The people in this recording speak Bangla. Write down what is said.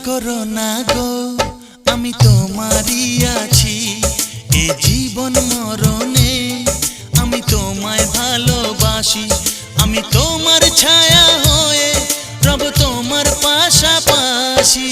করো না গো, আমি তোমারই আছি। এ জীবন মরণে আমি তোমায় ভালোবাসি। আমি তোমার ছায়া হয়ে রব তোমার পাশাপাশি।